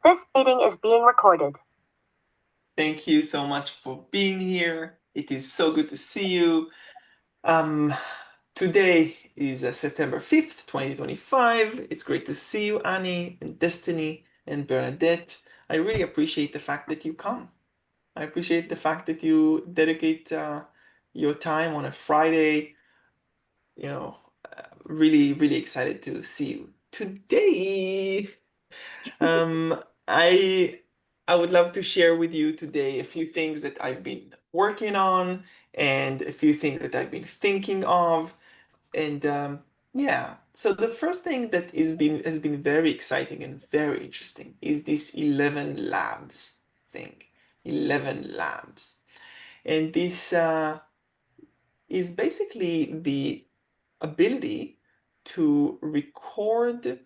This meeting is being recorded. Thank you so much for being here. It is so good to see you. Today is September 5th, 2025. It's great to see you, Annie and Destiny and Bernadette. I really appreciate the fact that you come. I appreciate the fact that you dedicate your time on a Friday. You know, really, really excited to see you today. Um, I I would love to share with you today a few things that I've been working on and a few things that I've been thinking of. And yeah, so the first thing that has been very exciting and very interesting is this 11 labs thing. 11 labs. And this is basically the ability to record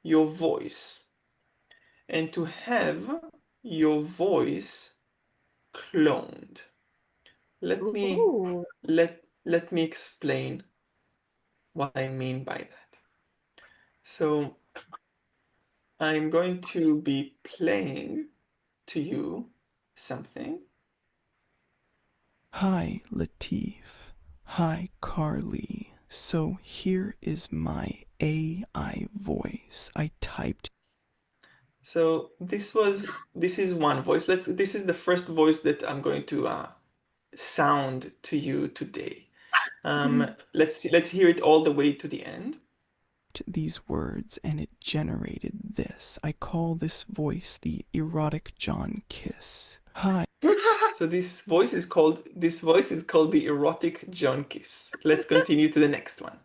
your voice and to have your voice cloned. Ooh. Let me explain what I mean by that. So I'm going to be playing to you something. Hi, Latif. Hi, Carly. So here is my AI voice. I typed. So this is one voice. This is the first voice that I'm going to sound to you today. Let's hear it all the way to the end. These words and it generated this. I call this voice the erotic John kiss. Hi. So this voice is called the erotic John kiss. Let's continue to the next one.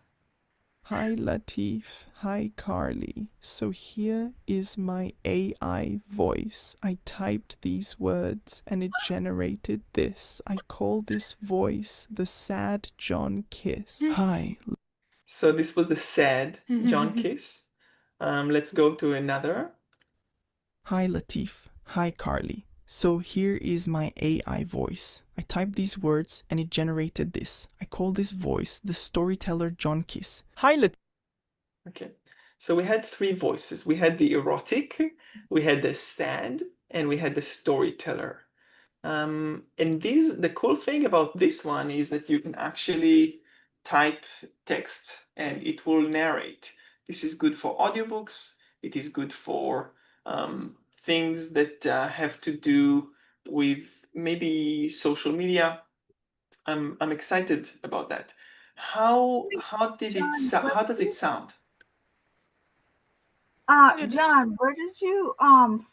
Hi, Latif. Hi, Carly. So here is my AI voice. I typed these words and it generated this. I call this voice the sad John kiss. Hi. So this was the sad John kiss. Let's go to another. Hi, Latif. Hi, Carly. So here is my AI voice. I typed these words and it generated this. I call this voice the storyteller John Kiss. Hi, Latif. Okay. So we had three voices. We had the erotic, we had the sad, and we had the storyteller. And the cool thing about this one is that you can actually type text and it will narrate. This is good for audiobooks. It is good for things that have to do with maybe social media. I'm excited about that. How does it sound? John, where did you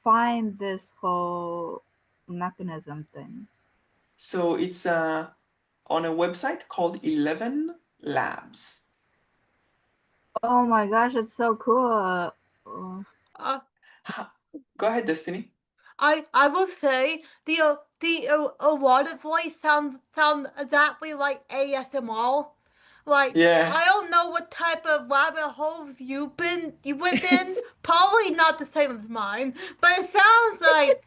find this whole mechanism thing? So it's on a website called 11 Labs. Oh my gosh, it's so cool. Uh, Go ahead, Destiny. I will say the erotic voice sound exactly like ASMR. Like Yeah. I don't know what type of rabbit holes you went in. Probably not the same as mine, but it sounds like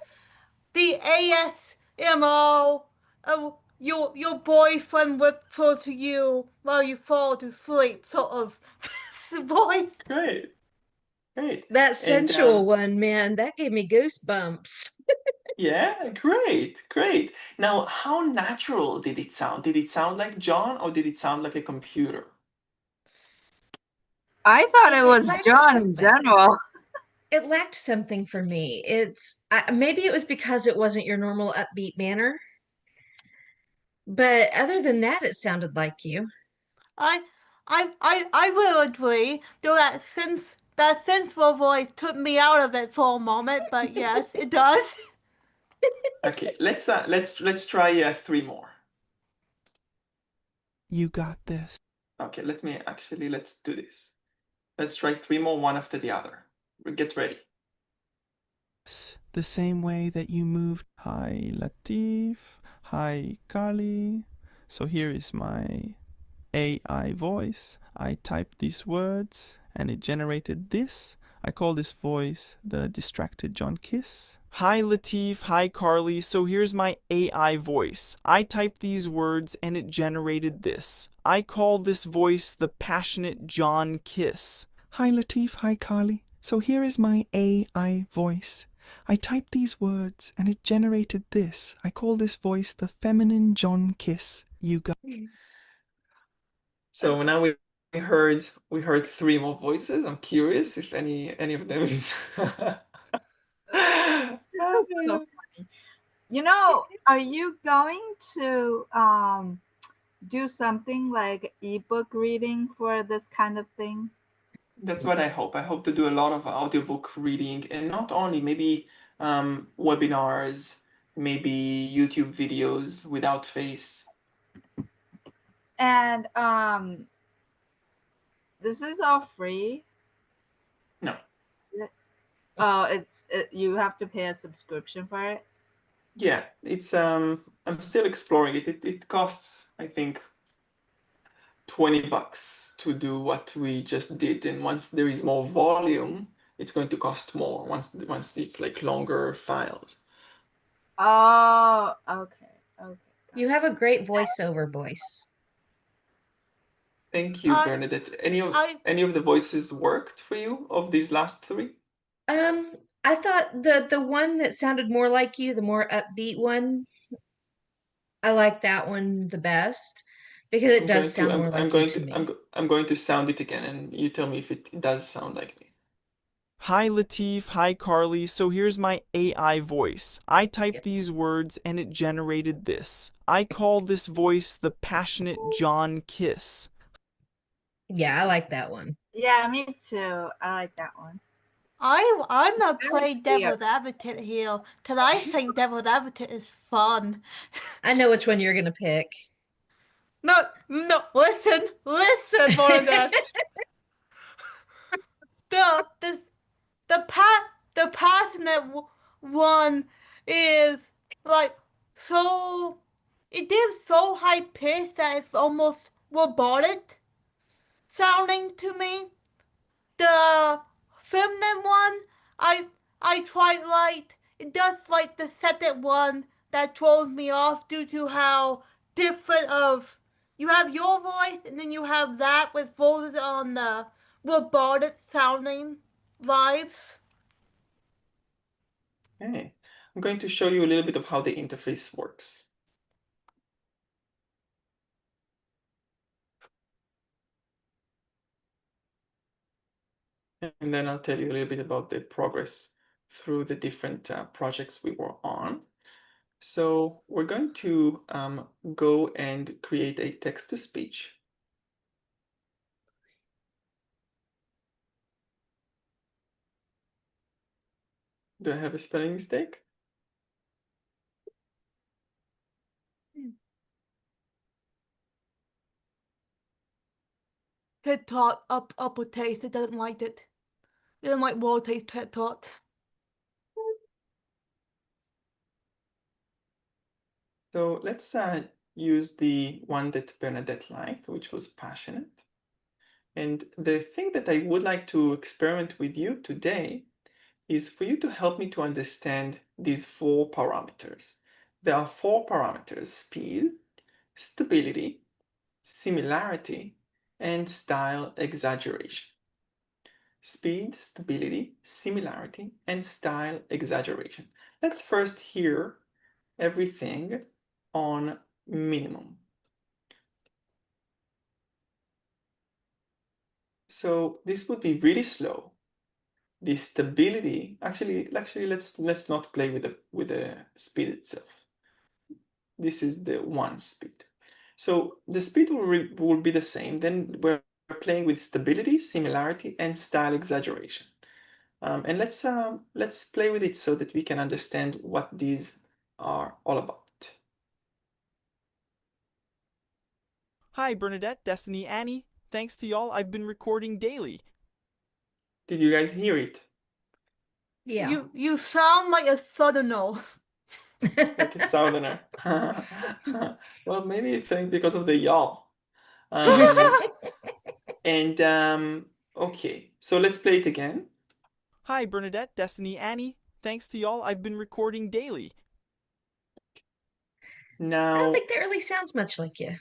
the ASMR of your boyfriend whispers to you while you fall to sleep, sort of voice. Great. Great. That And sensual one, man, that gave me goosebumps. yeah, great, great. Now, how natural did it sound? Did it sound like John or did it sound like a computer? I thought it It was lacked John in something. general. It lacked something for me. Maybe it was because it wasn't your normal upbeat manner, but other than that, it sounded like you. I I will agree, though that sensual voice took me out of it for a moment, but yes, it does. Okay, let's try three more. You got this. Okay, let's do this. Let's try three more, one after the other. Get ready. The same way that you moved. Hi, Latif. Hi, Carly. So here is my AI voice. I typed these words and it generated this. I call this voice the distracted John Kiss. Hi, Latif. Hi, Carly. So here's my AI voice. I typed these words and it generated this. I call this voice the passionate John Kiss. Hi, Latif. Hi, Carly. So here is my AI voice. I typed these words and it generated this. I call this voice the feminine John Kiss. You got. So now we heard three more voices. I'm curious if any of them is. That's so funny. You know, are you going to do something like ebook reading for this kind of thing? That's what I hope. I hope to do a lot of audiobook reading and not only maybe webinars, maybe YouTube videos without face. And this is all free. No. Oh, you have to pay a subscription for it. Yeah, it's I'm still exploring it. It costs, I think, $20 to do what we just did. And once there is more volume, it's going to cost more once it's like longer files. Oh, okay. Okay. You have a great voiceover voice. Thank you, I Bernadette. I Any of the voices worked for you of these last three? I thought the one that sounded more like you, the more upbeat one, I like that one the best because it does sound more like you to me. I'm going to sound it again, and you tell me if it does sound like me. Hi Latif, hi Carly. So here's my AI voice. I typed Yep. these words and it generated this. I call this voice the passionate John Kiss. Yeah, I like that one. Yeah, me too. I like that one. I'm not Very playing clear. devil's advocate here, because I think devil's advocate is fun. I know which one you're gonna pick. No, listen, Bernadette. the the the passionate one is like so. It is so high pitched that it's almost robotic sounding to me. The feminine one, I I tried like it does like the second one that throws me off due to how different of you have your voice and then you have that with folded on the robotic sounding vibes. Okay. I'm going to show you a little bit of how the interface works. And then I'll tell you a little bit about the progress through the different projects we were on. So we're going to go and create a text-to-speech. Do I have a spelling mistake? Ted Tot upper taste. It doesn't like it. It doesn't like lower taste Ted Tot. So let's use the one that Bernadette liked, which was passionate. And the thing that I would like to experiment with you today is for you to help me to understand these four parameters. There are four parameters: speed, stability, similarity, and style exaggeration. Speed, stability, similarity, and style exaggeration. Let's first hear everything on minimum. So this would be really slow. The stability, actually, let's not play with the speed itself. This is the one speed. So the speed will be the same. Then we're playing with stability, similarity, and style exaggeration. And let's play with it so that we can understand what these are all about. Hi Bernadette, Destiny, Annie. Thanks to y'all, I've been recording daily. Did you guys hear it? Yeah. You sound like a southerner. Like a southerner. Well, maybe I think because of the y'all. Um, and okay, so let's play it again. Hi Bernadette, Destiny, Annie. Thanks to y'all, I've been recording daily. I don't Now, think that really sounds much like you.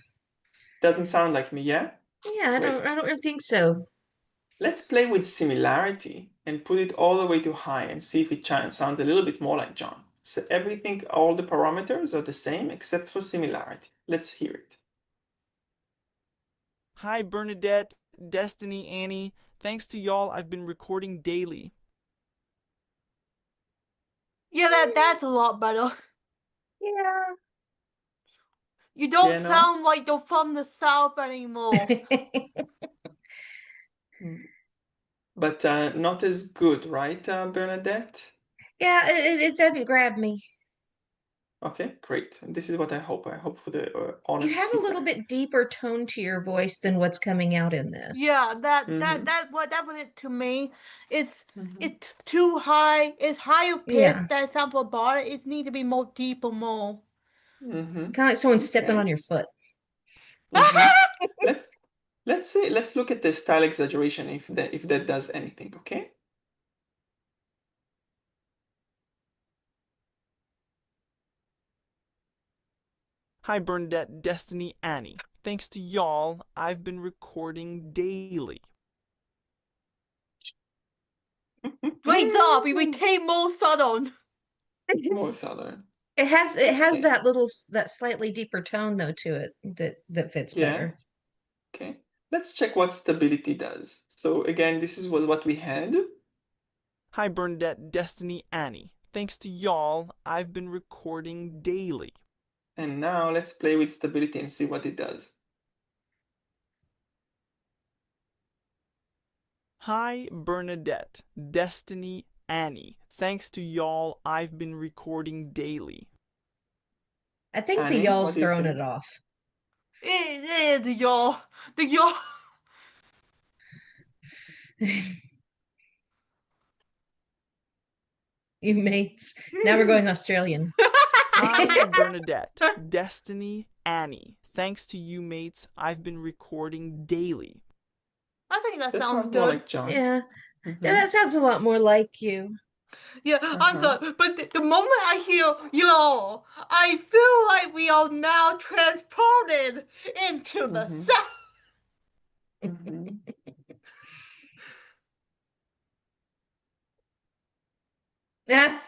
doesn't sound like me, yeah? Yeah, I Wait. don't really think so. Let's play with similarity and put it all the way to high and see if it sounds a little bit more like John. So everything, all the parameters are the same except for similarity. Let's hear it. Hi, Bernadette, Destiny, Annie. Thanks to y'all, I've been recording daily. Yeah, that's a lot better. Yeah. You don't Yeah, no? sound like you're from the South anymore. But not as good, right, Bernadette? Yeah, it doesn't grab me. Okay, great. And this is what I hope. I hope for the You honest have a little feedback. bit deeper tone to your voice than what's coming out in this. Yeah, that Mm-hmm. was it to me. It's Mm-hmm. it's too high. It's higher Yeah. pitched. That sounds robotic. It needs to be more deeper, more. Mm-hmm. Kind of like someone stepping Okay. on your foot. Mm-hmm. Let's let's see. Let's look at the style exaggeration if that does anything. Okay. Hi, Bernadette, Destiny, Annie. Thanks to y'all, I've been recording daily. Great job. We became more southern. More southern. It has Okay. that slightly deeper tone though to it that fits Yeah. better. Okay. Let's check what stability does. So again, this is what we had. Hi, Bernadette, Destiny, Annie. Thanks to y'all, I've been recording daily. And now let's play with stability and see what it does. Hi, Bernadette, Destiny, Annie. Thanks to y'all, I've been recording daily. I think the Annie, y'all's what do you throwing it think? off. It is y'all. The y'all. You mates. Now we're going Australian. Hi, Bernadette, Destiny, Annie. Thanks to you mates, I've been recording daily. I think that That sounds sounds more good. like John. Yeah. Mm-hmm. That sounds a lot more like you. Yeah, I'm sorry, but the moment I hear y'all, I feel like we are now transported into the Mm-hmm. South. Mm-hmm. Yeah.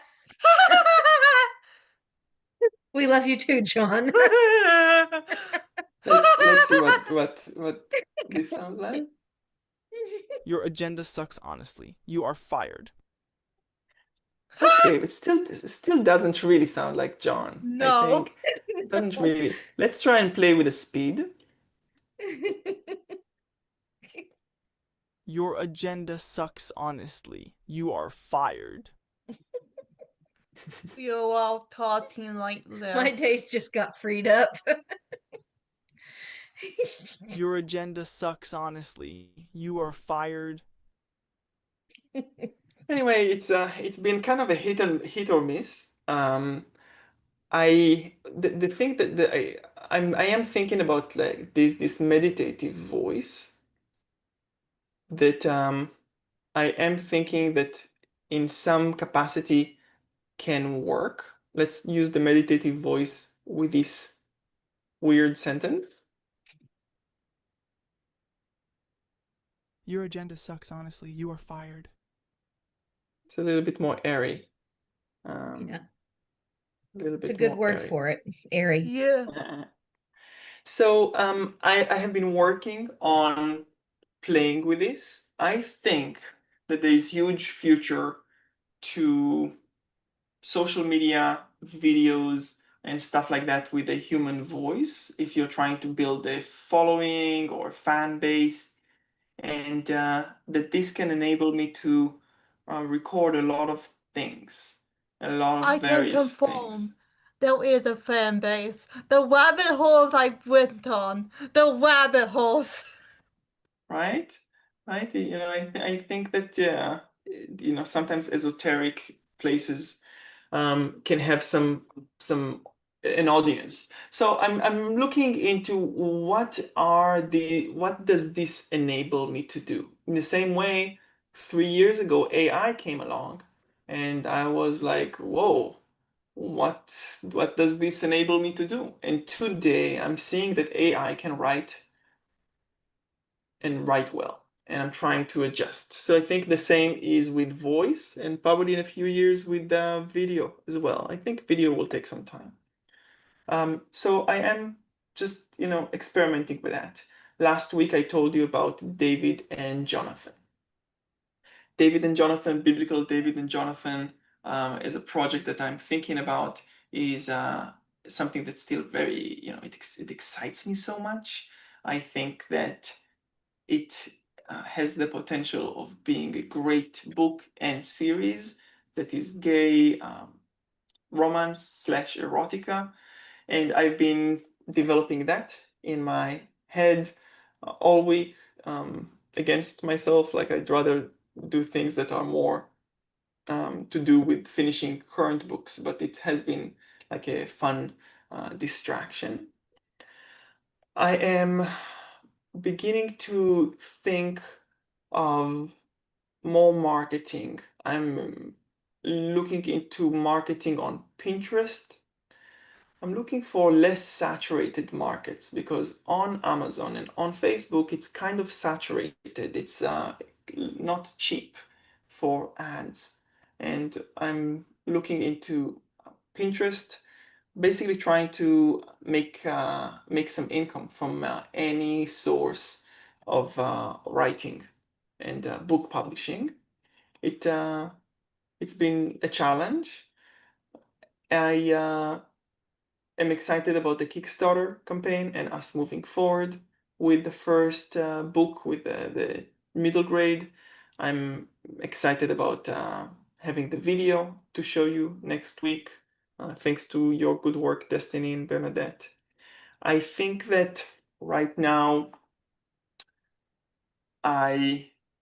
We love you too, John. Let's see what this sounds like. Your agenda sucks, honestly. You are fired. Okay, it still doesn't really sound like John. I No. think it doesn't really. Let's try and play with the speed. Your agenda sucks, honestly. You are fired. You're all talking like My this. days just got freed up. Your agenda sucks, honestly. You are fired. Anyway, it's been kind of a hit or miss. The thing that I am thinking about like this meditative voice that I am thinking that in some capacity can work. Let's use the meditative voice with this weird sentence. Your agenda sucks, honestly. You are fired. It's a little bit more airy. Um, Yeah. a little It's a bit good more word airy. for it. Airy. Yeah. So I have been working on playing with this. I think that there is huge future to social media videos and stuff like that with a human voice if you're trying to build a following or fan base, and that this can enable me to record a lot of things, a lot of I can various things. confirm there is a fan base. The rabbit holes I've went on. The rabbit holes. Right? Right? I think that sometimes esoteric places can have some an audience. So I'm looking into what does this enable me to do? In the same way, 3 years ago, AI came along, and I was like, whoa, what does this enable me to do? And today I'm seeing that AI can write and write well. and I'm trying to adjust. So I think the same is with voice, and probably in a few years with video as well. I think video will take some time. So I am just, experimenting with that. Last week I told you about David and Jonathan. David and Jonathan, Biblical David and Jonathan, is a project that I'm thinking about, is something that's still very, it excites me so much. I think that it has the potential of being a great book and series that is gay, romance / erotica. And I've been developing that in my head all week, against myself. Like, I'd rather do things that are more to do with finishing current books, but it has been like a fun distraction. I am beginning to think of more marketing. I'm looking into marketing on Pinterest. I'm looking for less saturated markets, because on Amazon and on Facebook, it's kind of saturated. It's not cheap for ads. And I'm looking into Pinterest, basically trying to make some income from any source of writing and book publishing. It's been a challenge. I am excited about the Kickstarter campaign and us moving forward with the first book with the middle grade. I'm excited about having the video to show you next week, thanks to your good work, Destiny and Bernadette. I think that right now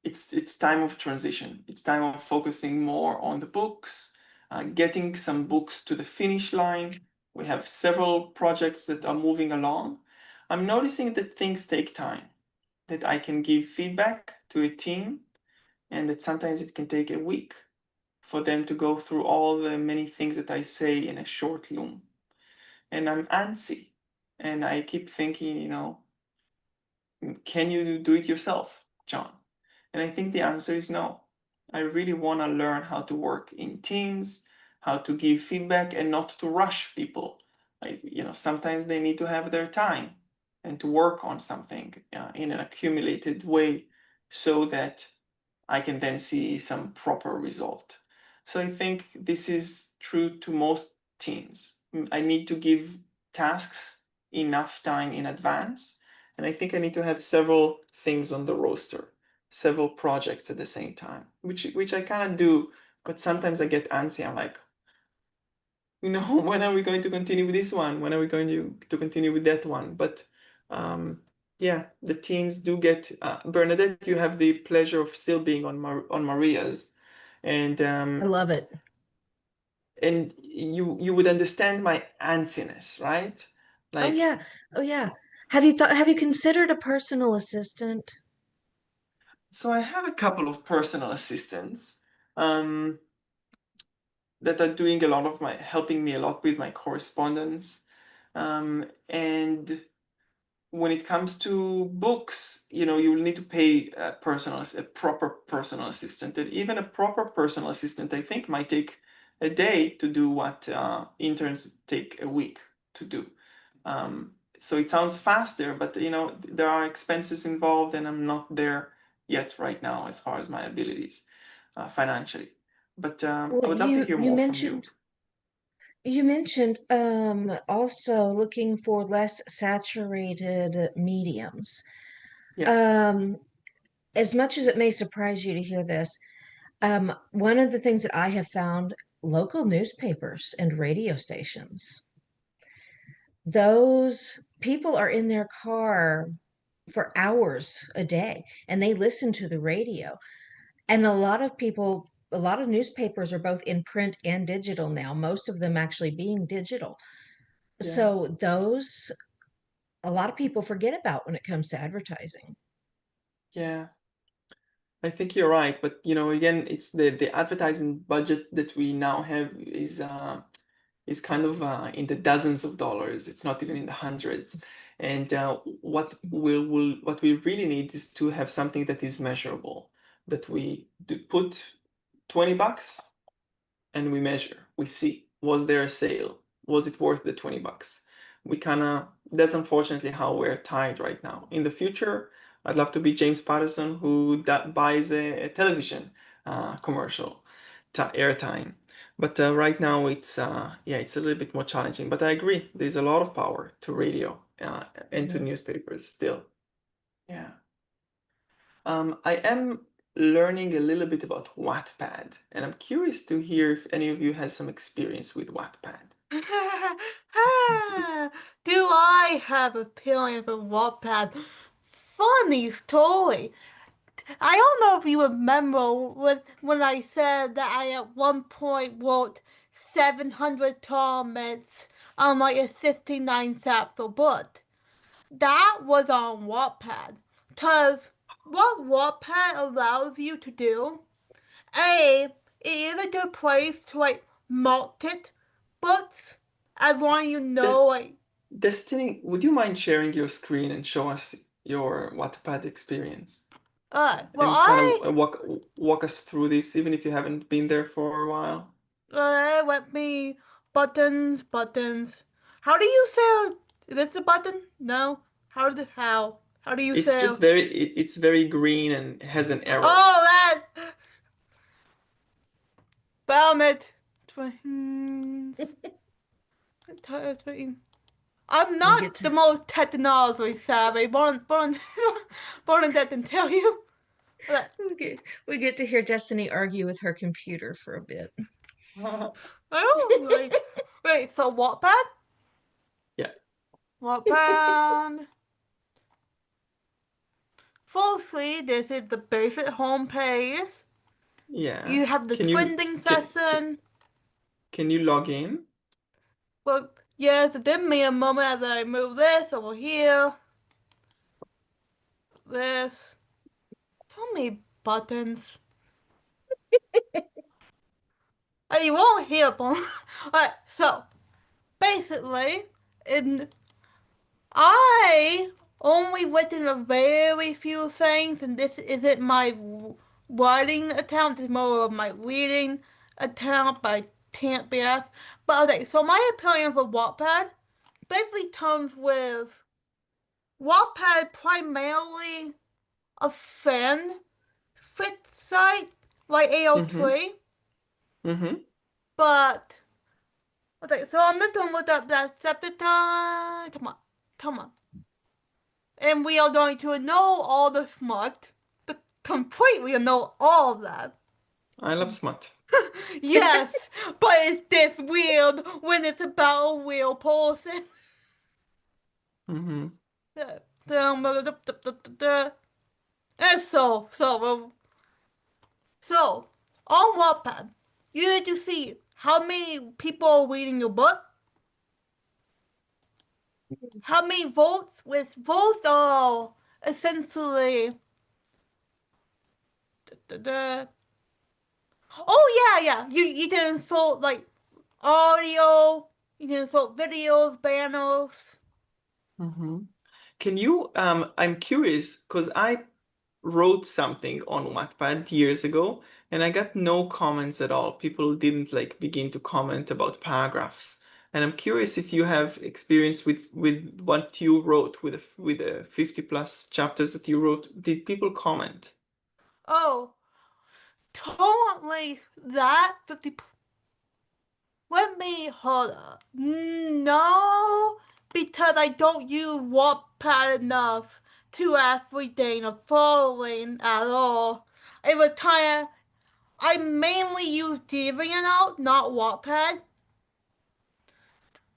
it's time of transition. It's time of focusing more on the books, getting some books to the finish line. We have several projects that are moving along. I'm noticing that things take time, that I can give feedback to a team, and that sometimes it can take a week for them to go through all the many things that I say in a short loom. And I'm antsy, and I keep thinking, can you do it yourself, John? And I think the answer is no. I really want to learn how to work in teams, how to give feedback and not to rush people. Sometimes they need to have their time and to work on something in an accumulated way, so that I can then see some proper result. So I think this is true to most teams. I need to give tasks enough time in advance, and I think I need to have several things on the roster, several projects at the same time, which I kind of do, but sometimes I get antsy. I'm like, when are we going to continue with this one? When are we going to continue with that one? But yeah, the teams do get Bernadette, you have the pleasure of still being on Maria's, and I love it. and you would understand my antsiness, right? Oh Like, yeah. Oh yeah. Have you considered a personal assistant? so I have a couple of personal assistants um, that are doing a lot of helping me a lot with my correspondence, and when it comes to books, you will need to pay a proper personal assistant. And even a proper personal assistant, I think, might take a day to do what interns take a week to do. So it sounds faster, but there are expenses involved, and I'm not there yet right now as far as my abilities financially. But I Well, would love to you hear you more from you. mentioned also looking for less saturated mediums. Yeah, Um, as much as it may surprise you to hear this, one of the things that I have found, local newspapers and radio stations, those people are in their car for hours a day and they listen to the radio. And a lot of newspapers are both in print and digital now, most of them actually being digital. yeah, So a lot of people forget about when it comes to advertising. yeah. I think you're right, but again, it's the advertising budget that we now have is kind of in the dozens of dollars. It's not even in the hundreds, And what we really need is to have something that is measurable, that we put $20 and we measure, we see, was there a sale? Was it worth the $20? That's unfortunately how we're tied right now. In the future, I'd love to be James Patterson who buys a television commercial airtime. But right now it's a little bit more challenging. But I agree, there's a lot of power to radio and to newspapers still. Yeah. I am learning a little bit about Wattpad, and I'm curious to hear if any of you has some experience with Wattpad. Do I have a feeling for Wattpad? Funny story. I don't know if you remember when I said that I at one point wrote 700 comments on like a 69 chapter book. That was on Wattpad. Cause what Wattpad allows you to do, it is a good place to like market books as long as you know like Destiny, would you mind sharing your screen and show us your Wattpad experience? well And kind of walk us through this, even if you haven't been there for a while. let me buttons. How do you say is this a button? No. How do you It's say just it's very green and has an arrow. oh that found it. Twins. I'm not the most technology savvy. Born that can tell you. We get to hear Destiny argue with her computer for a bit. Oh, wait, so Wattpad? Yeah. Wattpad. Firstly, this is the basic homepage. Yeah. You have the trending section. Can you log in? Well, yes, give me a moment as I move this over here. This. Tell me buttons. You won't hear them. Alright, so basically, I only written a very few things, and this isn't my writing account. It's more of my reading account, but I can't be asked. But okay, so my opinion for Wattpad basically comes with Wattpad primarily a fan fit site like AO3. Mm-hmm. But okay, so I'm just gonna look up that Septicon. Come on. And we are going to know all the smut. Completely know all of that. I love smut. Yes, but it's this weird when it's about a real person. Mm-hmm. And so on Wattpad, you get to see how many people are reading your book, how many votes, with votes are essentially oh yeah. You can insert like audio, you can insert videos, banners. Mm-hmm. Can you I'm curious because I wrote something on Wattpad years ago and I got no comments at all. People didn't like begin to comment about paragraphs. And I'm curious if you have experience with what you wrote with the 50 plus chapters that you wrote. Did people comment? Oh, totally that 50. Let me hold up. No, because I don't use Wattpad enough to actually gain a following at all. It was kind of. I mainly use DeviantArt, not Wattpad.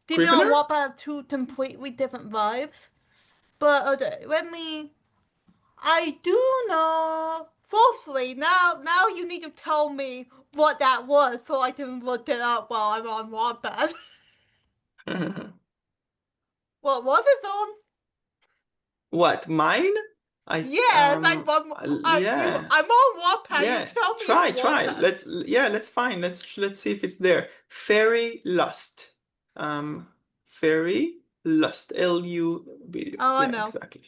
DeviantArt and Scrivener? Wattpad have two completely different vibes. But okay, I do know. Fourthly, now you need to tell me what that was so I can look it up while I'm on Wattpad. What was it on? What, mine? Yes, Yeah. I'm on Wattpad. Yeah. You tell me Try. it's Wattpad. Let's find. Let's see if it's there. Fairy Lust. Fairy Lust. L-U video. Oh, I Yeah, know. exactly.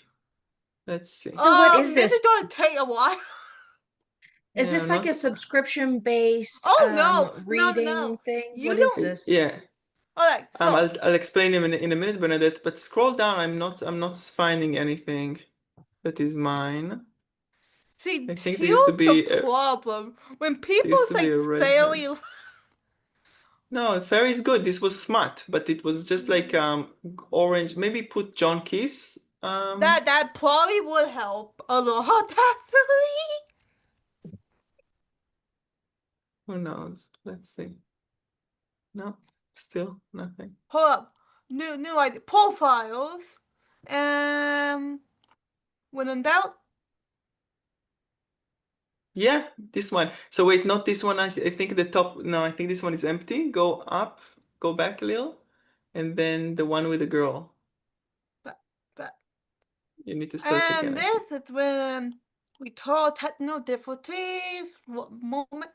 Let's see. So what is This this? is gonna take a while. Is Yeah, this like a not. subscription-based Oh no, reading no. thing? You What is don't. this? Yeah. Alright, so I'll explain him in a minute, Bernadette. But scroll down. I'm not finding anything that is mine. see, I think here's the problem. When there people used to be say a fairy, redhead. No, fairy is good. This was smart, but it was just like orange. Maybe put John Kiss. that probably would help a lot, actually. Who knows? Let's see. No, still nothing. Hold up, new idea. Profiles. Um, when in doubt, Yeah, this one. So wait, not this one. I think the top. No, I think this one is empty. Go up, go back a little, and then the one with the girl. but but You need to search again, and I think. this is when we talk technical difficulties. What moment?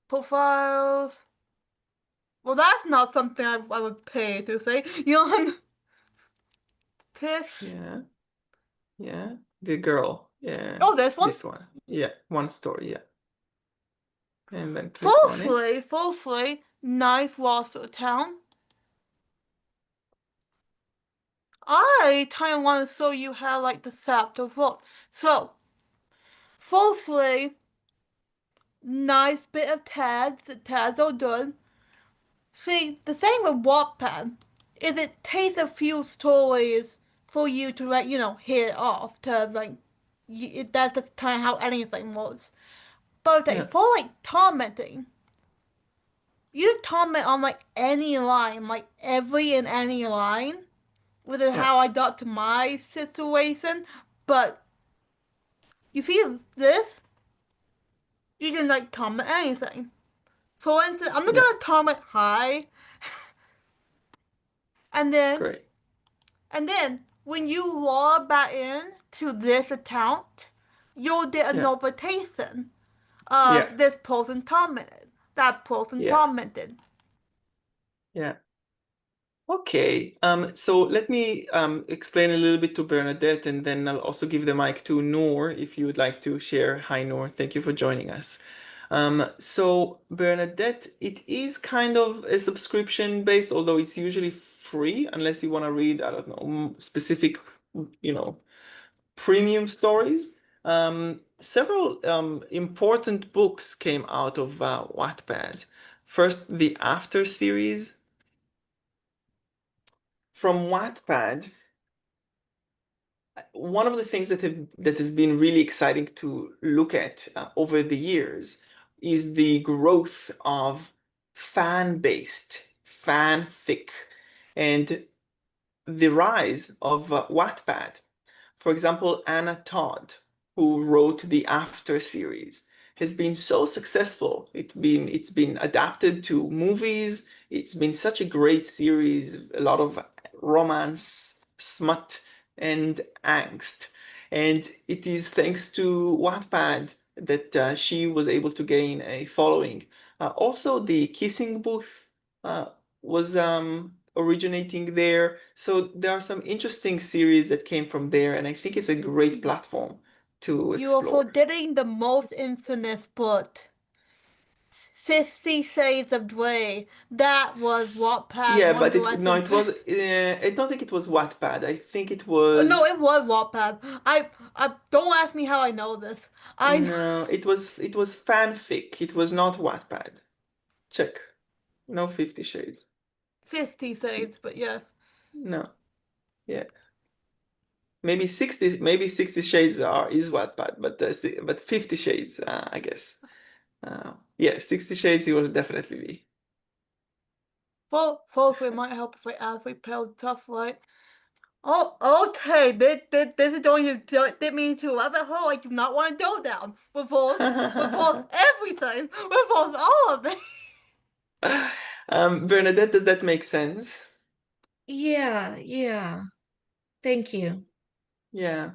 Profiles. Well, that's not something I would pay to say. Young Tiff. Yeah, yeah. The girl. Yeah, Oh, this one. this one. Yeah, one story. Yeah, and then click on it. Falsely, nice roster town. I kind of want to show you how like the chapter works. So, falsely, nice bit of tags. The tags are good. See, the thing with Wattpad is it takes a few stories for you to like hit it off to like. That's just kind of how anything works. But Yeah, for like commenting, you comment on like any line, like every and any line, with yeah, how I got to my situation. But you see this, you can like comment anything. For instance, I'm not yeah. gonna comment hi, and then Great. when you log back in to this account, you'll get a Yeah, notification yeah, of this person commented. That person yeah, commented. yeah. Okay, so let me explain a little bit to Bernadette, and then I'll also give the mic to Noor if you would like to share. Hi, Noor. Thank you for joining us. So Bernadette, it is kind of a subscription based, although it's usually free unless you want to read, I don't know, specific, you know, premium stories. Several important books came out of Wattpad. First, the After series from Wattpad. One of the things that has been really exciting to look at over the years is the growth of fan-based, fanfic, and the rise of Wattpad. For example, Anna Todd, who wrote the After series, has been so successful. It's been adapted to movies. It's been such a great series, a lot of romance, smut, and angst. And it is thanks to Wattpad that she was able to gain a following. Also, the Kissing Booth uh, was originating there. So there are some interesting series that came from there, and I think it's a great platform to You are explore. forgetting the most infamous book. 50 Shades of Grey. That was Wattpad Yeah, One but no, Direction. it was. I don't think it was Wattpad. I think it No, was. it was Wattpad. I don't ask me how I know this. I No, it was fanfic. It was not Wattpad. Check. No 50 Shades. 50 Shades, but yes. No. Yeah. Maybe 60 Shades is Wattpad, but 50 Shades, I guess. Yeah, 60 Shades it will definitely be. Hopefully it might help if I actually pale tough, right? Oh, okay. This is going to get me into a rabbit hole I do not want to go down. With both everything. With both all of it. Bernadette, does that make sense? Yeah, yeah. Thank you. Yeah.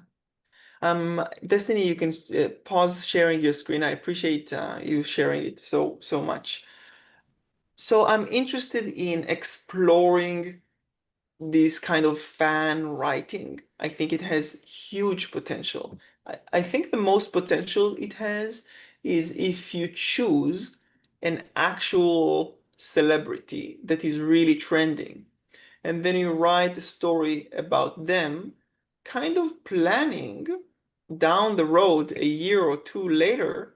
Destiny, you can pause sharing your screen. I appreciate you sharing it so much. So I'm interested in exploring this kind of fan writing. I think it has huge potential. I think the most potential it has is if you choose an actual celebrity that is really trending, and then you write a story about them, kind of planning down the road a year or two later,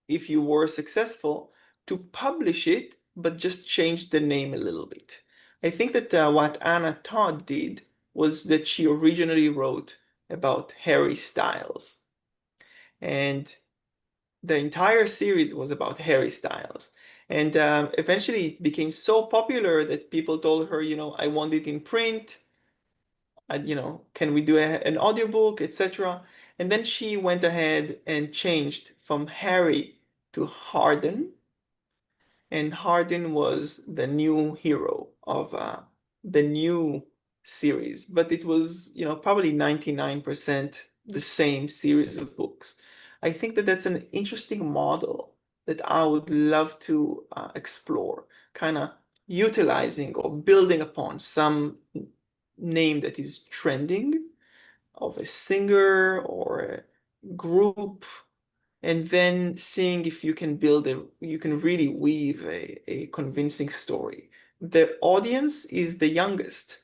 if you were successful, to publish it, but just change the name a little bit. I think that what Anna Todd did was that she originally wrote about Harry Styles, and the entire series was about Harry Styles. And eventually it became so popular that people told her, I want it in print. Can we do an audiobook, etc. And then she went ahead and changed from Harry to Harden, and Harden was the new hero of the new series, but it was, probably 99% the same series of books. I think that that's an interesting model that I would love to explore, kind of utilizing or building upon some name that is trending of a singer or a group, and then seeing if you can really weave a convincing story. The audience is the youngest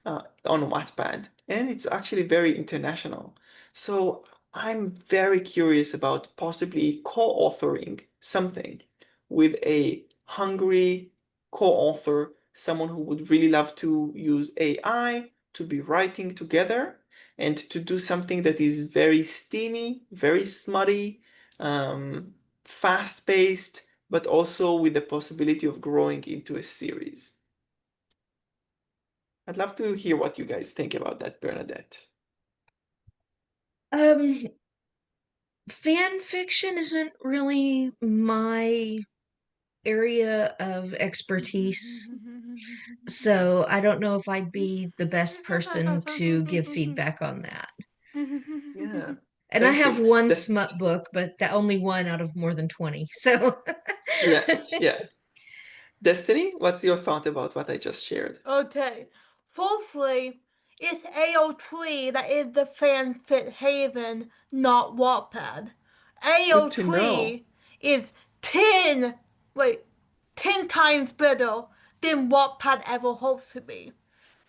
on Wattpad, and it's actually very international. So I'm very curious about possibly co-authoring something with a hungry co-author, someone who would really love to use AI to be writing together and to do something that is very steamy, very smutty, fast-paced, but also with the possibility of growing into a series. I'd love to hear what you guys think about that, Bernadette. Um, Fan fiction isn't really my area of expertise, so I don't know if I'd be the best person to give feedback on that. Yeah, And I thank have you. one That's smut book, but that only one out of more than 20. So yeah, yeah. Destiny, what's your thought about what I just shared? Okay. Fourthly, it's AO3 that is the fanfic haven, not Wattpad. Good to know. AO3 is 10, wait, 10 times better than Wattpad ever hoped to be.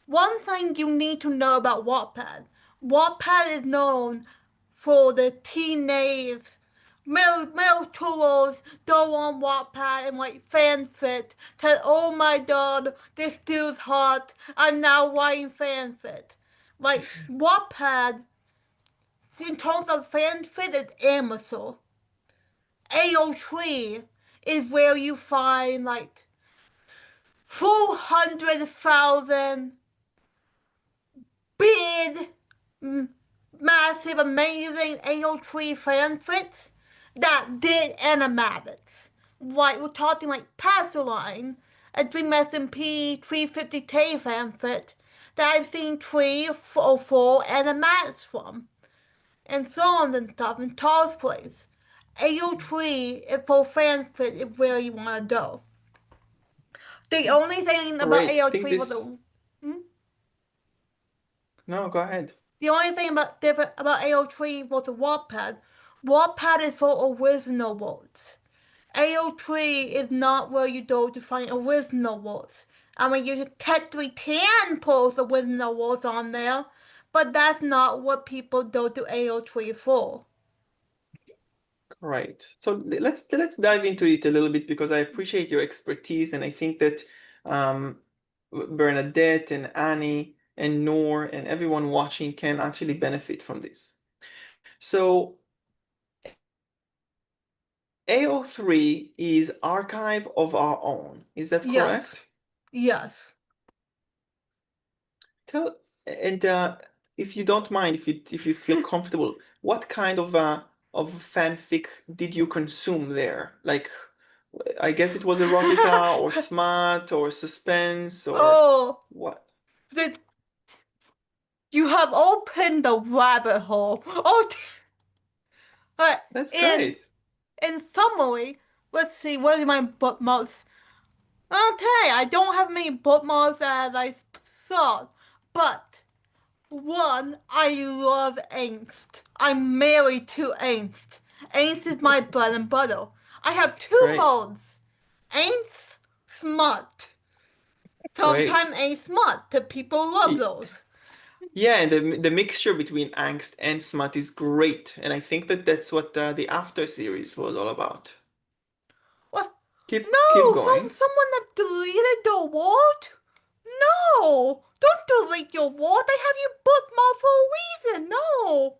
One thing you need to know about Wattpad. Wattpad is known for the teenage middle schoolers go on Wattpad and like fanfic. Tell, oh my god, this dude's hot. I'm now writing fanfic. Like Wattpad, in terms of fanfic, is amateur. AO3 is where you find like 400,000 big, massive, amazing AO3 fanfics that did animatics. Like, we're talking like Passerline, a Dream SMP 350K fanfic that I've seen 3 or 4 animatics from, and so on and stuff, and cosplays. AO3 for fanfic is where you want to go. The only thing about Great. I think AO3 was this. the hmm? No, go ahead. The only thing about different about AO3 was the Wattpad. Wattpad is for original words. AO3 is not where you go to find original words. I mean, you technically can post original words on there, but that's not what people go to AO3 for. Right. So let's dive into it a little bit because I appreciate your expertise, and I think that um, Bernadette and Annie and Noor and everyone watching can actually benefit from this. So AO3 is Archive of Our Own. Is that Yes. correct? Yes. Tell and if you don't mind, if you feel comfortable, what kind of fanfic did you consume there? Like, I guess it was erotica or smut or suspense or Oh, what? that you have opened the rabbit hole. Oh, right. That's In great. in summary, let's see. What is my book most? Okay, I don't have many bookmarks as I thought, but one, I love angst. I'm married to angst. Angst is my bread and butter. I have two Great, modes. Angst, smart. great. Sometimes angst smart. The people love Y- those. Yeah, and the mixture between angst and smut is great, and I think that that's what the After series was all about. What? Keep No, going. someone have deleted the word? No! Don't delete your word. I have you bookmarked for a reason. No.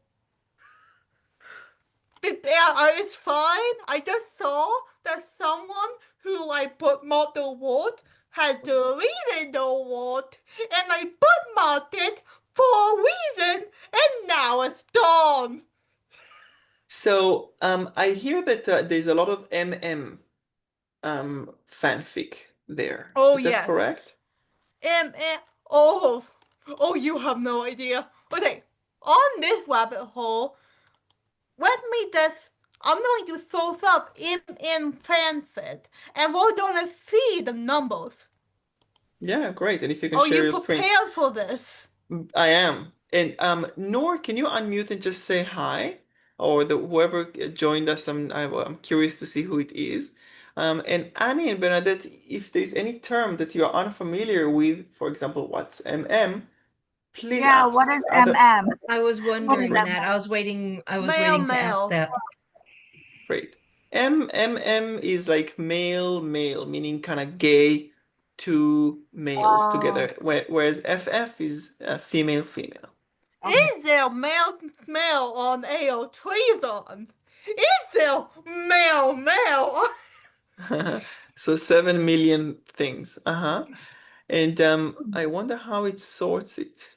It's fine. I just saw that someone who I bookmarked the word had deleted the word, and I bookmarked it for a reason, and now it's gone. So, I hear that there's a lot of MM fanfic there. Oh Is that yes. correct? And oh, oh, you have no idea. Okay, on this rabbit hole, let me just. I'm going to source up in fanfic, and we're gonna see the numbers. Yeah, great. And if you can Are share you your screen. prepared for this? I am. And Noor, can you unmute and just say hi? Or the whoever joined us, I'm curious to see who it is. And Annie and Bernadette, if there's any term that you're unfamiliar with, for example, what's MM, please Yeah, what ask. is MM? I was What is wondering MM? that. I was waiting to ask Mail. that. Great. M is like male, male, meaning kind of gay two males Oh, together, whereas FF is female, female. okay. Is there mail on AO Treason? Is there mail? So 7 million things. Uh-huh. And I wonder how it sorts it.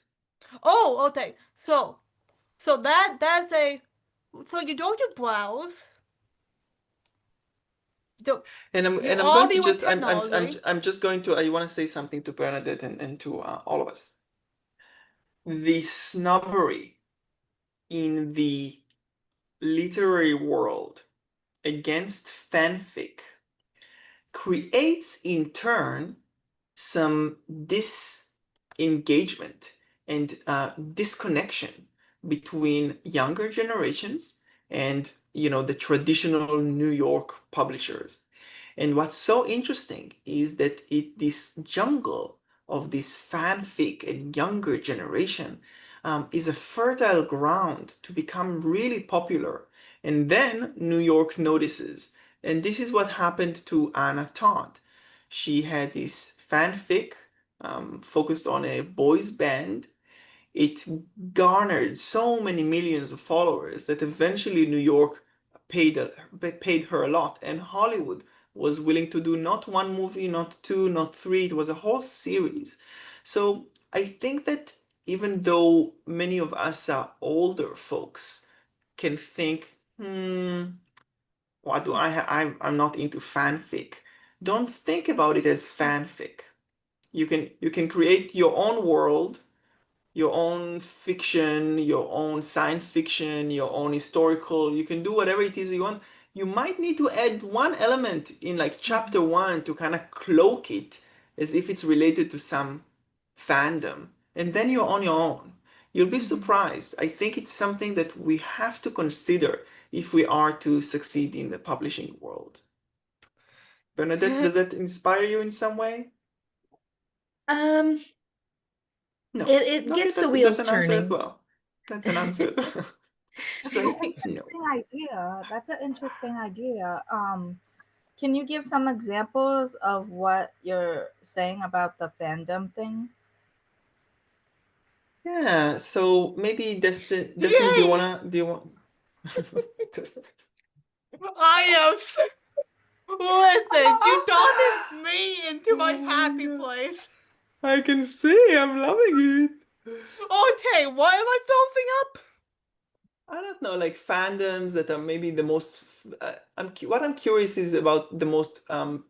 Oh, okay. So that's a. So you go to browse. The, you And I'm going to already with just technology. I'm just going to I want to say something to Bernadette and to all of us. The snobbery in the literary world against fanfic creates in turn some disengagement and disconnection between younger generations and the traditional New York publishers. And what's so interesting is that this jungle of this fanfic and younger generation is a fertile ground to become really popular. And then New York notices. And this is what happened to Anna Todd. She had this fanfic focused on a boys band. It garnered so many millions of followers that eventually New York paid her a lot, and Hollywood was willing to do not one movie, not two, not three. It was a whole series. So I think that even though many of us are older folks can think, what do I'm not into fanfic. Don't think about it as fanfic. You can create your own world, your own fiction, your own science fiction, your own historical. You can do whatever it is you want. You might need to add one element in like chapter one to kind of cloak it as if it's related to some fandom, and then you're on your own. You'll be surprised. I think it's something that we have to consider if we are to succeed in the publishing world. Bernadette, does that inspire you in some way? Um, No. it Okay, gets the that's wheels an answer as turning. well. That's an answer as well. She's That's an like, no. interesting idea. That's an interesting idea. Can you give some examples of what you're saying about the fandom thing? Yeah, so maybe Destiny, Yay! do you want Destiny. I am. Listen, you turned me into my Oh happy my God. place. I can see, I'm loving it. Okay, what am I sourcing up? I don't know, like fandoms that are maybe the most. What I'm curious is about the most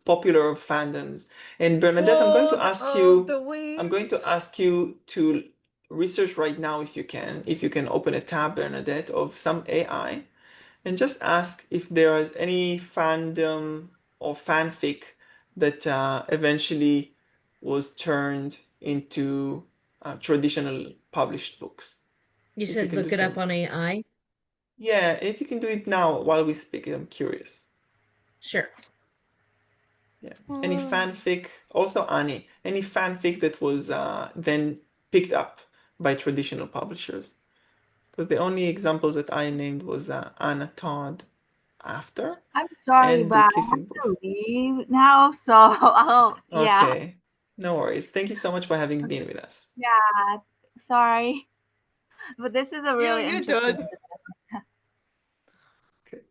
popular of fandoms. And Bernadette, World of the I'm going Weeds. to ask you to research right now if you can open a tab, Bernadette, of some AI and just ask if there is any fandom or fanfic that eventually was turned into traditional published books. You If you said can do look it up some, on AI? yeah, if you can do it now while we speak, I'm curious. Sure. Yeah. Any fanfic, also Annie, any fanfic that was then picked up by traditional publishers? Because the only examples that I named was Anna Todd After I'm sorry, and but the I Kissing have Booth. to leave now. So, oh, yeah. Okay, no worries. Thank you so much for having been with us. Yeah. Sorry. But this is a really You interesting. did. Okay.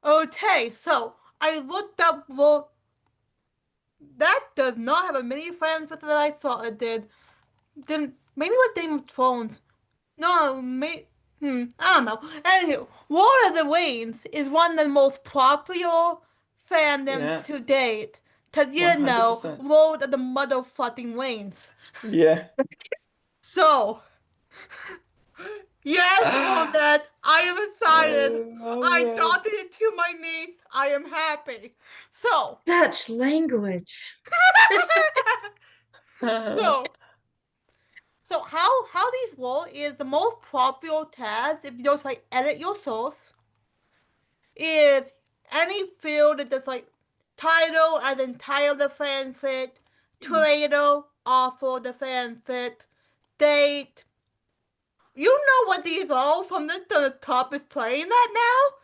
Okay, so I looked up, well, that does not have a mini friends that I thought it did. Then maybe with Game of Thrones. No, I don't know. Anywho, War of the Rings is one of the most popular fandoms Yeah, to date. Cause you know, 100%. Lord of the Motherfucking Rings. Yeah. So, yes, Odette, I am excited. I love I it. got it to my niece. I am happy. So, Dutch language. so, so how these work is the most popular task if you just like edit your source is any field that just like title as in title the fanfic, creator, author the fanfic, date. You know what these are from the top is playing that now?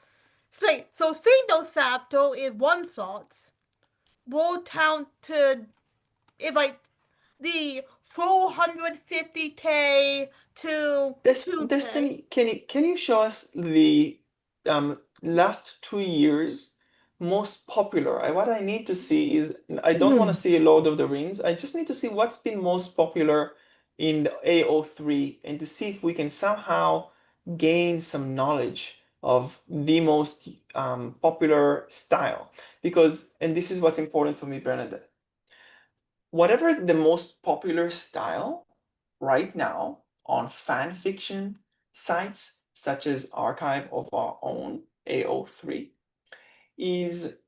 So single chapter is one thoughts. World counted is like the 450K to 2K. Destiny, can you show us the last 2 years most popular? What I need to see is I don't want to see a Lord of the Rings. I just need to see what's been most popular in the AO3 and to see if we can somehow gain some knowledge of the most popular style. Because, and this is what's important for me, Bernadette, whatever the most popular style right now on fan fiction sites such as Archive of Our Own AO3 is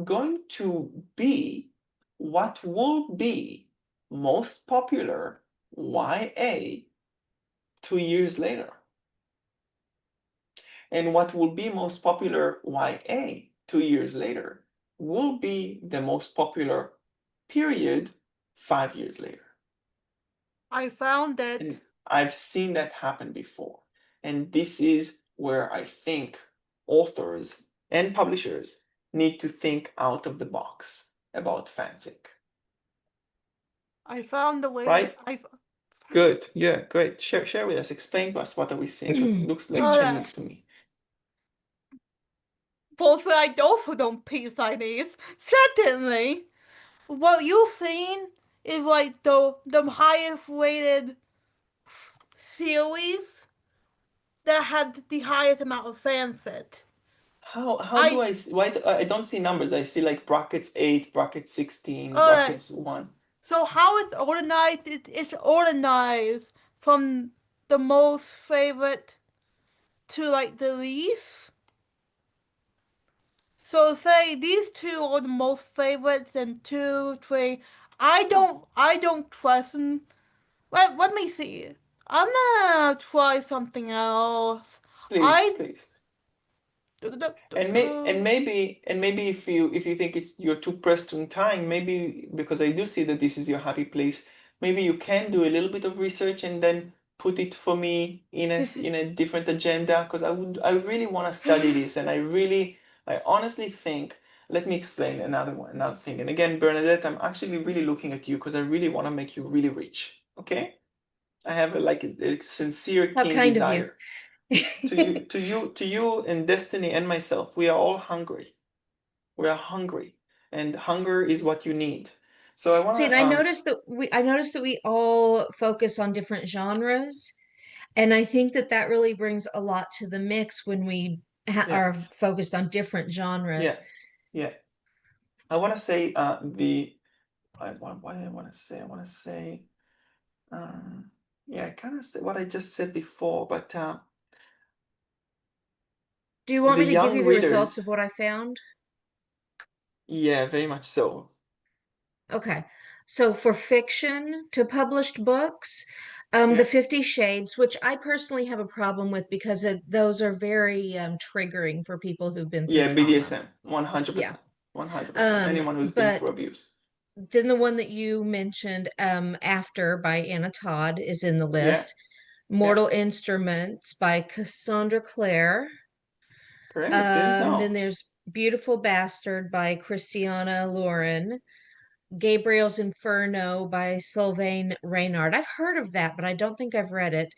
going to be what will be most popular YA 2 years later. And what will be most popular YA 2 years later will be the most popular period 5 years later. I found it. And I've seen that happen before. And this is where I think authors and publishers need to think out of the box about fanfic. I found the way. Right? I Good. Yeah, great. Share with us. Explain to us what are we seeing, because it looks like Alright. Chinese to me. both I also don't peace IDs. Secondly, what you've seen is like the highest rated series that had the highest amount of fanfic. How do I why I don't see numbers. I see like brackets 8, brackets 16, brackets 1. So how it's organized? It's organized from the most favorite to like the least. So say these two are the most favorites, and 2, 3. I don't trust them. Let me see. I'm gonna try something else. Please, I please. And maybe if you think you're too pressed on time, maybe because I do see that this is your happy place, maybe you can do a little bit of research and then put it for me in a different agenda, because I really want to study this, and I honestly think, let me explain another thing. And again, Bernadette, I'm actually really looking at you because I really want to make you really rich. Okay? I have a sincere, How keen kind of you. desire to you and Destiny and myself. We are all hungry. We are hungry, and hunger is what you need. So I See, want and to I noticed that we all focus on different genres, and I think that that really brings a lot to the mix when we yeah, are focused on different yeah, genres. yeah. I want to say what do I want to say? I want to say yeah, I kind of say what I just said before, but Do you want the me to give young you the results readers. of what I found? Yeah, very much so. Okay. So for fiction to published books, the Yeah. 50 Shades, which I personally have a problem with because those are very triggering for people who've been through Yeah, trauma. BDSM, Yeah. 100%. 100%. Anyone who's been through But abuse. then the one that you mentioned, After by Anna Todd is in the Yeah. list. Yeah. Mortal Instruments by Cassandra Clare. Correct. Didn't Then know. there's Beautiful Bastard by Christiana Lauren. Gabriel's Inferno by Sylvain Reynard. I've heard of that, but I don't think I've read it.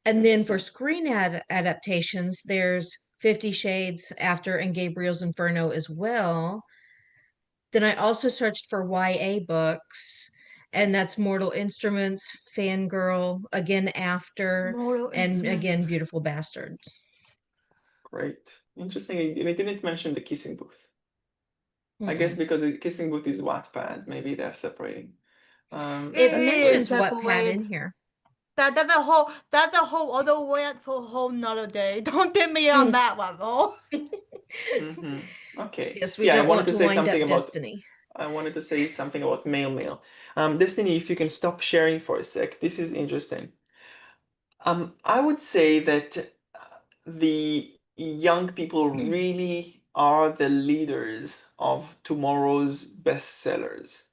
And then for Interesting. screen adaptations, there's 50 Shades After and Gabriel's Inferno as well. Then I also searched for YA books, and that's Mortal Instruments, Fangirl, again After, Mortal and again Instruments. Beautiful Bastards. Great. Interesting. And I didn't mention the kissing booth. I guess Mm-mm. because the kissing booth is Wattpad, maybe they're separating. It That's It is mentions great. Wattpad separate. in here. That's a whole other rant for a whole nother day. Don't get me on Mm. that level. Okay. Yes, we Yeah, don't want to wind up Destiny. I wanted to say something about mail. Destiny, if you can stop sharing for a sec, this is interesting. I would say that the young people really are the leaders of tomorrow's bestsellers,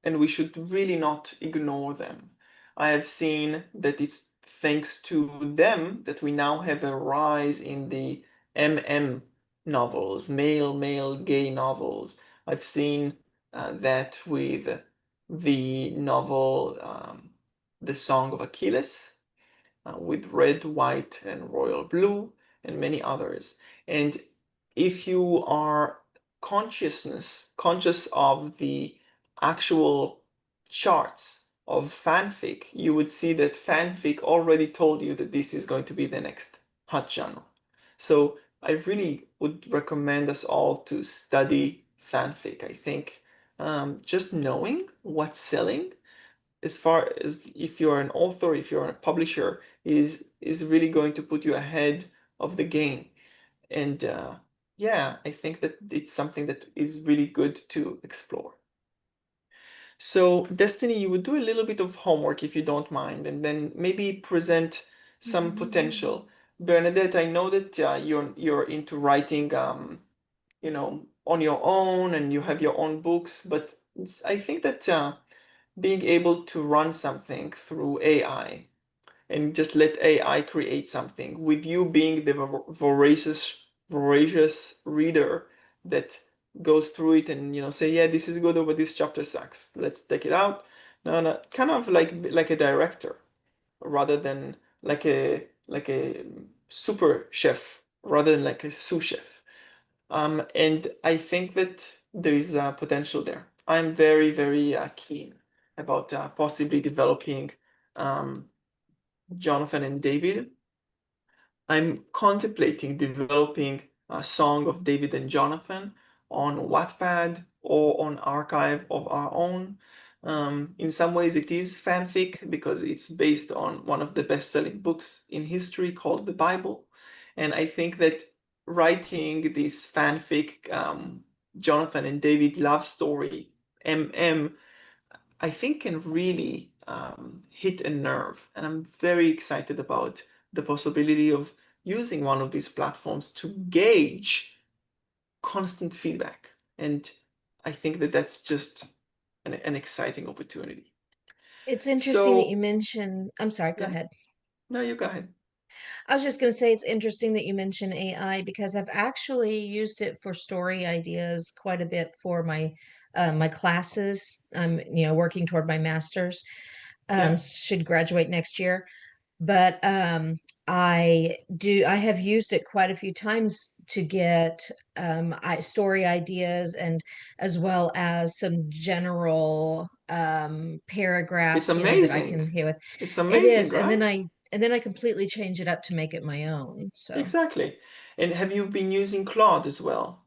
and we should really not ignore them. I have seen that it's thanks to them that we now have a rise in the MM novels, male, gay novels. I've seen that with the novel The Song of Achilles, with red, white, and royal blue, and many others. And if you are conscious of the actual charts of fanfic, you would see that fanfic already told you that this is going to be the next hot genre. So I really would recommend us all to study fanfic. I think just knowing what's selling, as far as if you're an author, if you're a publisher, is really going to put you ahead of the game. And yeah, I think that it's something that is really good to explore. So, Destiny, you would do a little bit of homework if you don't mind, and then maybe present some potential. Bernadette, I know that you're into writing, on your own, and you have your own books, but I think that being able to run something through AI and just let AI create something with you being the voracious reader that goes through it and say, yeah, this is good, but this chapter sucks. Let's take it out. No, kind of like a director rather than like a super chef rather than like a sous chef. And I think that there is potential there. I'm very, very keen about possibly developing um, Jonathan and David. I'm contemplating developing a Song of David and Jonathan on Wattpad or on Archive of Our Own. In some ways, it is fanfic because it's based on one of the best-selling books in history called the Bible. And I think that writing this fanfic, Jonathan and David love story, MM, I think can really hit a nerve. And I'm very excited about the possibility of using one of these platforms to gauge constant feedback. And I think that that's just an exciting opportunity. It's interesting that you So, mention, I'm sorry, go yeah, ahead. no, you go ahead. I was just going to say it's interesting that you mention AI because I've actually used it for story ideas quite a bit for my classes. I'm working toward my master's. Yeah, Should graduate next year, but I have used it quite a few times to get story ideas and as well as some general it's paragraphs that I amazing. can hear with. It's It amazing, is, right? and then I completely change it up to make it my own. So Exactly. And have you been using Claude as well?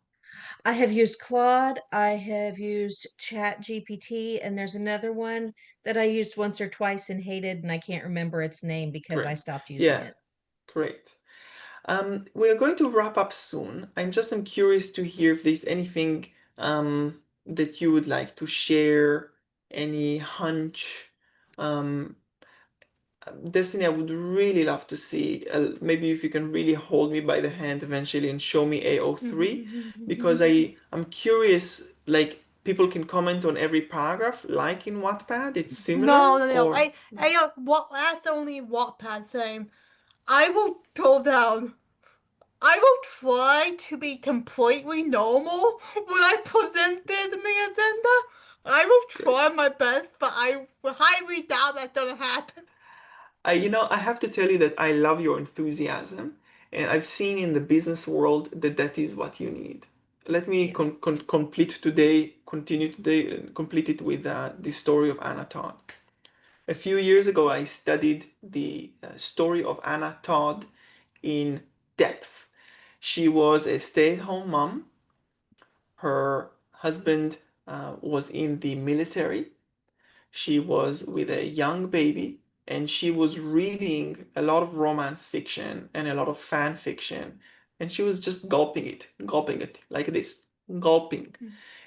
I have used Claude, I have used Chat GPT, and there's another one that I used once or twice and hated, and I can't remember its name because I Great. stopped using Yeah, it. great. We're going to wrap up soon. I'm curious to hear if there's anything that you would like to share, any hunch. Um, Destiny, I would really love to see, maybe if you can really hold me by the hand eventually and show me AO3, because I'm curious, like people can comment on every paragraph, like in Wattpad, it's No, similar, no, no. or What? That's only Wattpad saying. I will go down. I will try to be completely normal when I present this in the agenda. I will great. try my best, but I highly doubt that's gonna happen. I have to tell you that I love your enthusiasm, and I've seen in the business world that that is what you need. Let me Yeah. continue today, and complete it with the story of Anna Todd. A few years ago, I studied the story of Anna Todd in depth. She was a stay-at-home mom. Her husband was in the military. She was with a young baby, and she was reading a lot of romance fiction and a lot of fan fiction, and she was just gulping it like this, gulping.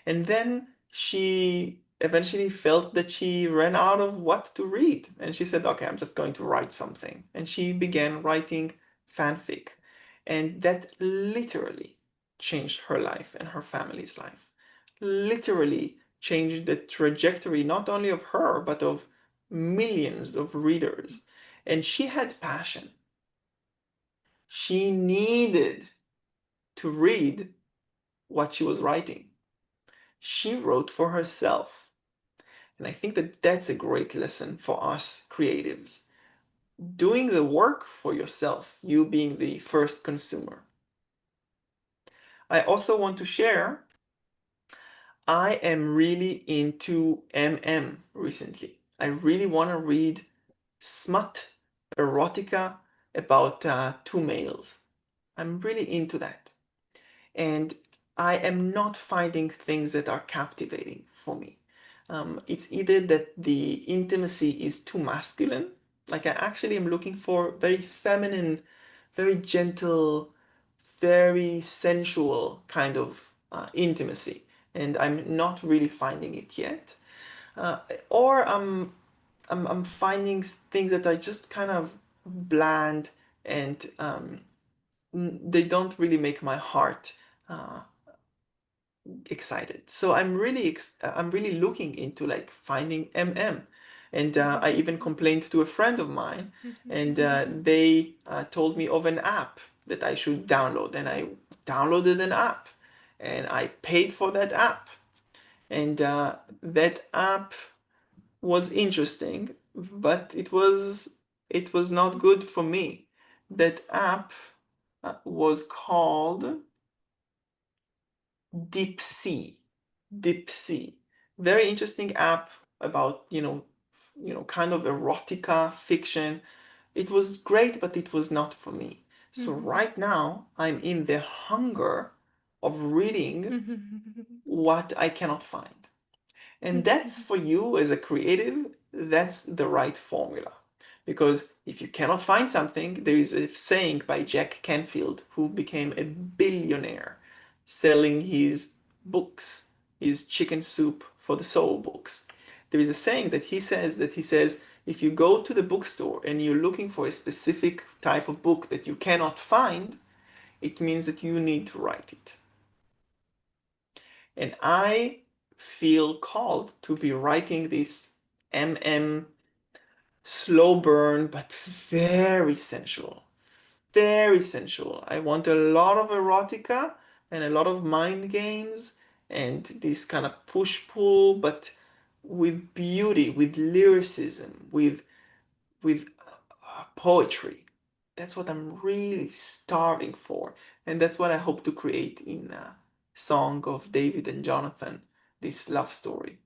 And then she eventually felt that she ran out of what to read, and she said, okay, I'm just going to write something. And she began writing fanfic, and that literally changed her life and her family's life. Literally changed the trajectory not only of her, but of millions of readers. And she had passion. She needed to read what she was writing. She wrote for herself. And I think that that's a great lesson for us creatives. Doing the work for yourself, you being the first consumer. I also want to share, I am really into MM recently. I really want to read smut, erotica about two males. I'm really into that. And I am not finding things that are captivating for me. It's either that the intimacy is too masculine, like I actually am looking for very feminine, very gentle, very sensual kind of intimacy, and I'm not really finding it yet. Uh, or I'm finding things that are just kind of bland, and they don't really make my heart uh, excited. So I'm really looking into like finding MM. And I even complained to a friend of mine, and they told me of an app that I should download. And I downloaded an app, and I paid for that app. And that app was interesting, but it was not good for me. That app was called Deep Sea. Deep Sea. Very interesting app about, kind of erotica fiction. It was great, but it was not for me. So right now, I'm in the hunger of reading what I cannot find. And that's for you as a creative, that's the right formula. Because if you cannot find something, there is a saying by Jack Canfield, who became a billionaire selling his books, his chicken soup for the soul books. There is a saying that he says, if you go to the bookstore and you're looking for a specific type of book that you cannot find, it means that you need to write it. And I feel called to be writing this MM slow burn, but very sensual. Very sensual. I want a lot of erotica and a lot of mind games and this kind of push pull, but with beauty, with lyricism, with poetry. That's what I'm really starving for, and that's what I hope to create in Song of David and Jonathan, this love story.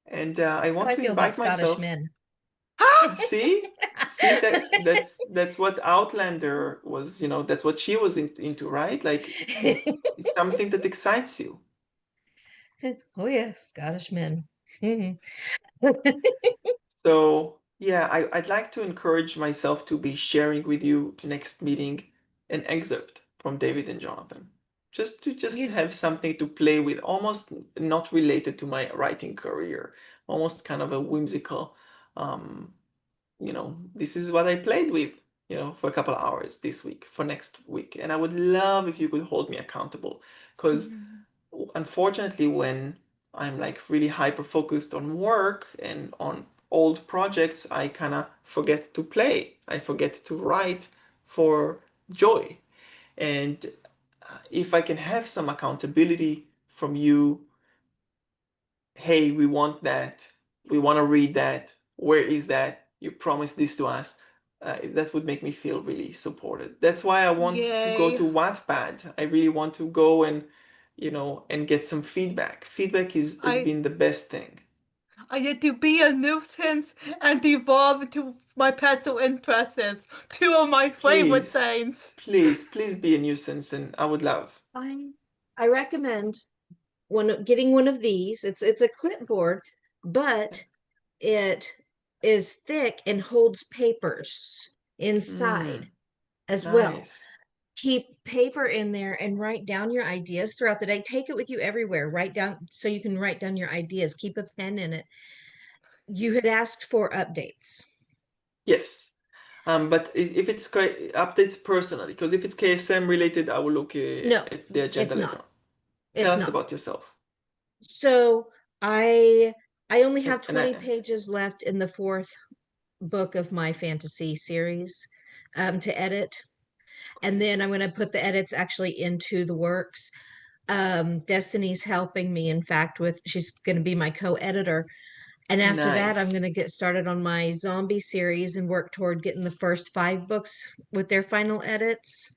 And I That's how want I to feel about invite Scottish myself. men. See that's what Outlander was. That's what she was into, right? Like it's something that excites you. Oh yeah, Scottish men. So yeah, I'd like to encourage myself to be sharing with you next meeting an excerpt from David and Jonathan. just You, have something to play with, almost not related to my writing career, almost kind of a whimsical, um, this is what I played with, for a couple of hours this week, for next week. And I would love if you could hold me accountable, because Mhm. unfortunately, when I'm like really hyper focused on work and on old projects, I kind of forget to play. I forget to write for joy. And if I can have some accountability from you, hey, we want that, we want to read that, where is that? You promised this to us. That would make me feel really supported. That's why I want to go Yay. to Wattpad. I really want to go and get some feedback. Feedback has I been the best thing. I get to be a nuisance and evolve into my personal interests. Two of my favorite Please, things. please be a nuisance, and I would love. I, I recommend getting one of these. It's a clipboard, but it is thick and holds papers inside Mm, as well. nice. Keep paper in there and write down your ideas throughout the day. Take it with you everywhere. Write down so you can write down your ideas. Keep a pen in it. You had asked for updates. Yes. But if it's updates personally, because if it's KSM related, I will look No, at the agenda it's later not. on. Tell It's us not. about yourself. So I only have And 20 pages left in the fourth book of my fantasy series to edit. And great. then I'm going to put the edits actually into the works. Destiny's helping me, in fact, she's going to be my co-editor. And after that, I'm going Nice. to get started on my zombie series and work toward getting the first 5 books with their final edits.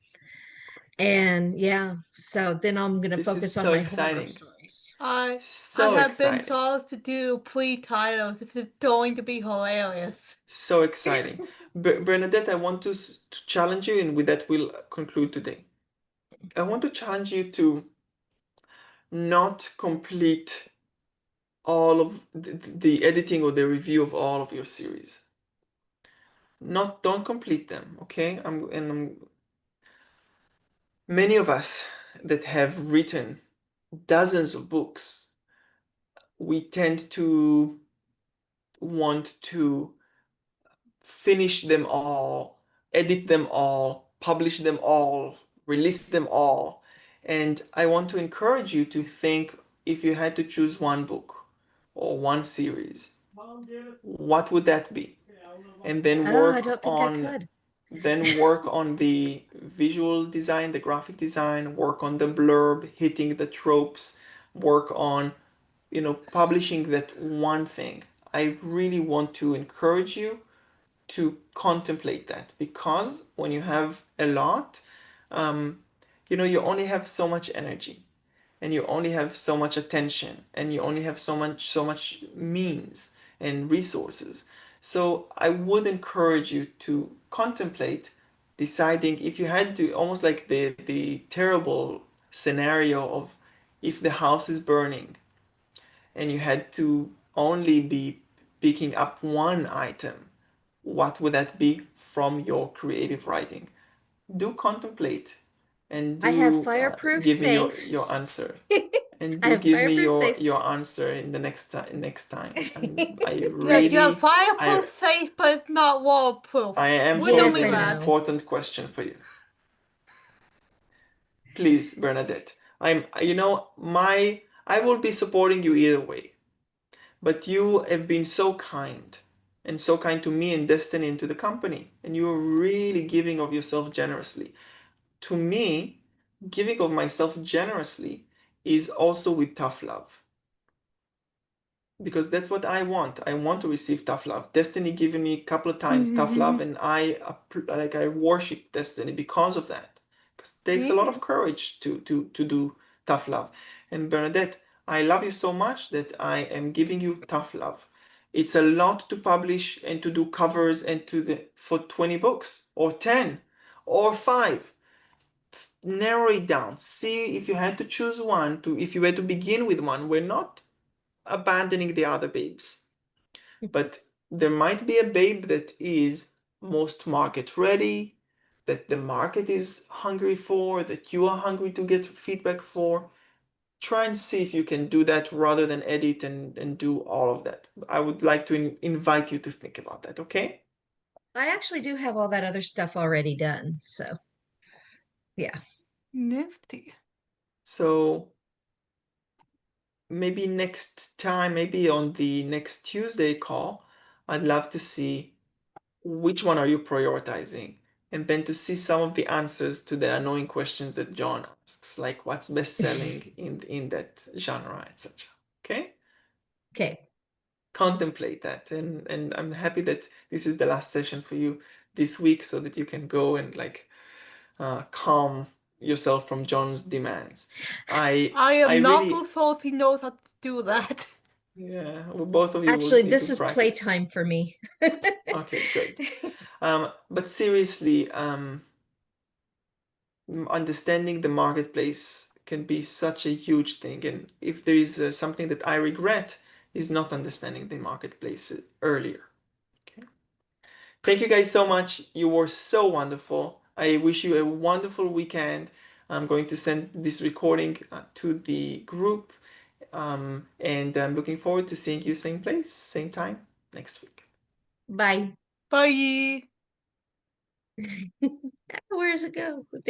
Great. And yeah, so then I'm going to This is focus on so my horror exciting. stories. I So have been exciting. told to do pre-titles. This is going to be hilarious. So exciting. Bernadette, I want to challenge you, and with that, we'll conclude today. I want to challenge you to not complete all of the editing or the review of all of your series. Don't complete them, okay? Many of us that have written dozens of books, we tend to want to finish them all, edit them all, publish them all, release them all. And I want to encourage you to think, if you had to choose one book or one series, what would that be? And then Oh, I don't think I could. work on the visual design, the graphic design, work on the blurb, hitting the tropes, work on, publishing that one thing. I really want to encourage you to contemplate that, because when you have a lot, um, you only have so much energy, and you only have so much attention, and you only have so much means and resources. So I would encourage you to contemplate deciding, if you had to, almost like the terrible scenario of, if the house is burning and you had to only be picking up one item, what would that be from your creative writing? Do contemplate, and I have do fireproof give me your safes. answer, and I do have give me fireproof your safes. your answer in the next time. I Yes, you have really, fireproof safe, but it's not waterproof. I am Riddle Yes, me posing I an that. know. important question for you. Please, Bernadette. I will be supporting you either way. But you have been so kind, and so kind to me and Destiny and to the company, and you are really giving of yourself generously. To me, giving of myself generously is also with tough love, because that's what I want. I want to receive tough love. Destiny given me a couple of times tough love, Mhm. and I worship Destiny because of that. Because it takes a lot Yeah. of courage to do tough love. And Bernadette, I love you so much that I am giving you tough love. It's a lot to publish and to do covers and for 20 books or 10 or 5. Narrow it down. See if you had to choose one, if you had to begin with one. We're not abandoning the other babes, but there might be a babe that is most market ready, that the market is hungry for, that you are hungry to get feedback for. Try and see if you can do that rather than edit and do all of that. I would like to invite you to think about that, okay? I actually do have all that other stuff already done. So, yeah. Nifty. So maybe next time, maybe on the next Tuesday call, I'd love to see which one are you prioritizing, and then to see some of the answers to the annoying questions that John asks, like what's best selling in that genre, etc. Okay? Okay. Contemplate that, and I'm happy that this is the last session for you this week, so that you can go and like calm yourself from John's demands. I I am not really, so sure if he knows how to do that. yeah, well, both of you will Actually, need this to is practice. playtime for me. Okay, good. But seriously, understanding the marketplace can be such a huge thing. And if there is something that I regret, is not understanding the marketplace earlier. Okay. Thank you guys so much. You were so wonderful. I wish you a wonderful weekend. I'm going to send this recording to the group. And I'm looking forward to seeing you same place, same time next week. Bye. Bye. Where does it go?